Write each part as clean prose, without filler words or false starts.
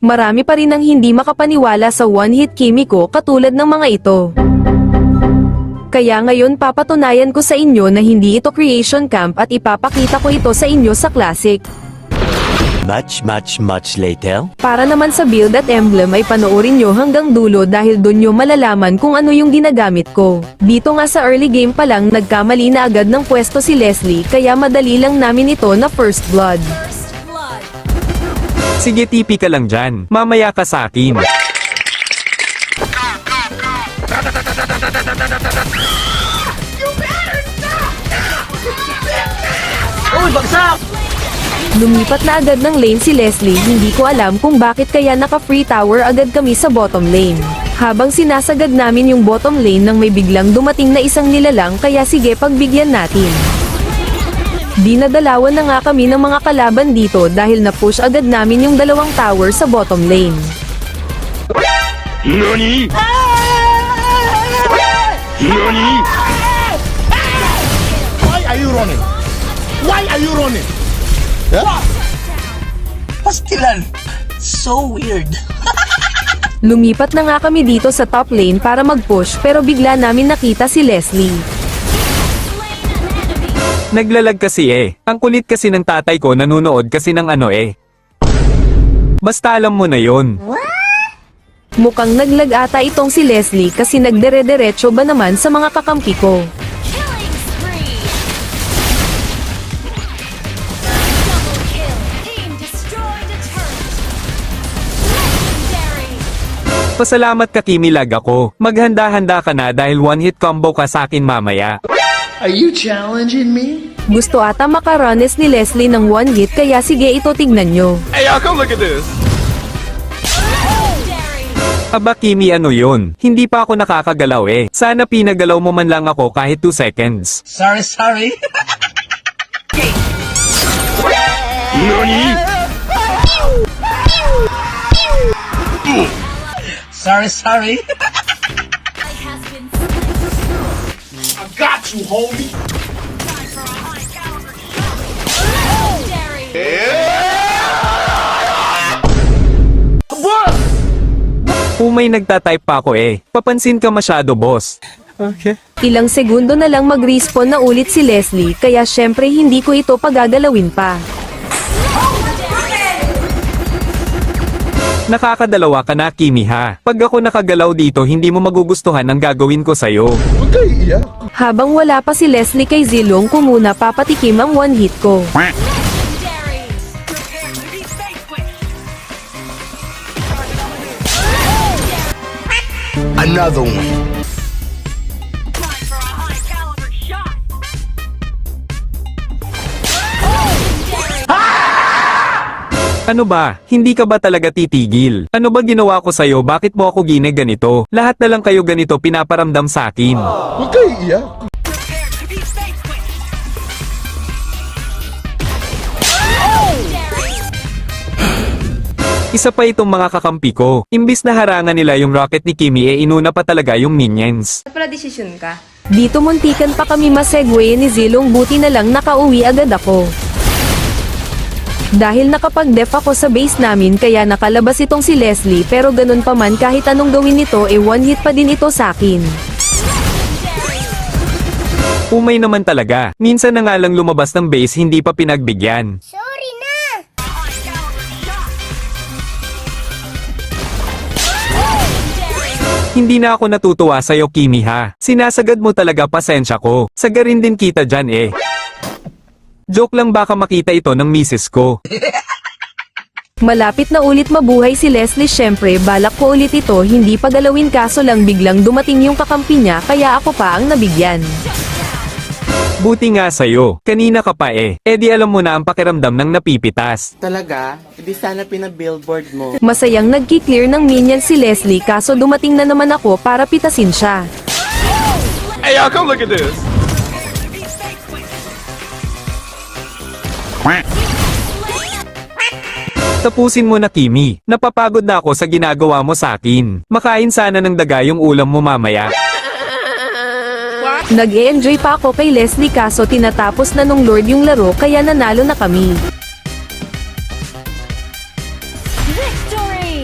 Marami pa rin ang hindi makapaniwala sa one-hit Kimiko katulad ng mga ito. Kaya ngayon papatunayan ko sa inyo na hindi ito creation camp at ipapakita ko ito sa inyo sa Classic. Much later. Para naman sa build at emblem ay panoorin nyo hanggang dulo dahil dun nyo malalaman kung ano yung ginagamit ko. Dito nga sa early game pa lang nagkamali na agad ng pwesto si Leslie kaya madali lang namin ito na first blood. Sige, TP ka lang dyan. Mamaya ka sa akin. Uy, bagsak! Lumipat na agad ng lane si Leslie, hindi ko alam kung bakit kaya naka-free tower agad kami sa bottom lane. Habang sinasagad namin yung bottom lane nang may biglang dumating na isang nilalang kaya sige pagbigyan natin. Dinadalawan na nga kami ng mga kalaban dito dahil na-push agad namin yung dalawang tower sa bottom lane. NANI?! NANI?! Why are you running? Why are you running? Huh? Pastilan. So weird. Lumipat na nga kami dito sa top lane para mag-push pero bigla namin nakita si Leslie. Naglalag kasi eh. Ang kulit kasi ng tatay ko nanunood kasi ng ano eh. Basta alam mo na yon. Mukhang naglag ata itong si Leslie kasi nagdere-derecho ba naman sa mga kakampi ko. Pasalamat ka, Kimi, lag ako. Maghanda-handa ka na dahil one-hit combo ka sa akin mamaya. Are you challenging me? Gusto ata makarunes ni Leslie ng one hit kaya sige ito tignan nyo. Hey, y'all, come look at this! Aba, Kimi, ano yun? Hindi pa ako nakakagalaw eh. Sana pinagalaw mo man lang ako kahit 2 seconds. Sorry. NANI?! Sorry. I got you, homie. Kung may nagtatype pa ako eh. Papansin ka masyado, boss. Okay. Ilang segundo na lang mag-respawn na ulit si Leslie kaya syempre hindi ko ito pagagalawin pa. Nakakadalawa ka na, Kimi, ha? Pag ako nakagalaw dito, hindi mo magugustuhan ang gagawin ko sa'yo. Huwag kayo iiyak. Habang wala pa si Leslie kay Zilong ko muna papatikim ang one hit ko. Another one. Ano ba? Hindi ka ba talaga titigil? Ano ba ginawa ko sa'yo? Bakit mo ako gine-ganito? Lahat na lang kayo ganito pinaparamdam sa akin. Huwag kayo iiyak. Isa pa itong mga kakampi ko. Imbis na harangan nila yung rocket ni Kimi inuna pa talaga yung minions. Pala desisyon ka? Dito muntikan pa kami masegway ni Zilong buti na lang nakauwi agad ako. Dahil nakapag-def ako sa base namin kaya nakalabas itong si Leslie pero ganun pa man kahit anong gawin nito one hit pa din ito sa akin. Umay naman talaga. Minsan na nga lang lumabas ng base hindi pa pinagbigyan. Sorry na! Hindi na ako natutuwa sa'yo, Kimi, ha? Sinasagad mo talaga, pasensya ko. Sagarin din kita dyan eh. Joke lang, baka makita ito ng misis ko. Malapit na ulit mabuhay si Leslie syempre balak ko ulit ito hindi pa galawin kaso lang biglang dumating yung kakampi niya kaya ako pa ang nabigyan. Buti nga sa'yo. Kanina ka pa eh. Eh di alam mo na ang pakiramdam ng napipitas. Talaga? Hindi sana pinabillboard mo. Masayang nagki-clear ng minion si Leslie kaso dumating na naman ako para pitasin siya. Hey, y'all, come look at this! Tapusin mo na, Kimi. Napapagod na ako sa ginagawa mo sa akin. Makain sana ng daga yung ulam mo mamaya. Nag-e-enjoy pa ako kay Leslie kaso tinatapos na nung Lord yung laro kaya nanalo na kami. Victory!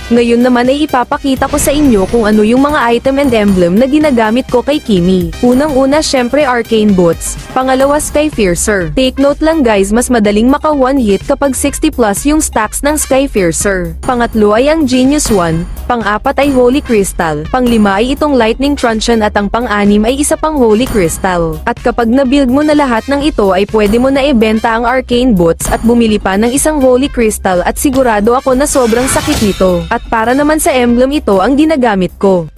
Ngayon naman ay ipapakita ko sa inyo kung ano yung mga item and emblem na ginagamit ko kay Kimi. Unang-una syempre Arcane Boots, pangalawa Sky Fiercer. Take note lang guys, mas madaling maka one hit kapag 60 plus yung stacks ng Sky Fiercer. Pangatlo ay ang Genius One, pang-apat ay Holy Crystal, pang-lima ay itong Lightning Truncheon at ang pang-anim ay isa pang Holy Crystal. At kapag na-build mo na lahat ng ito ay pwede mo na ibenta ang Arcane Boots at bumili pa ng isang Holy Crystal at sigurado ako na sobrang sakit nito. At para naman sa emblem ito ang ginagamit ko.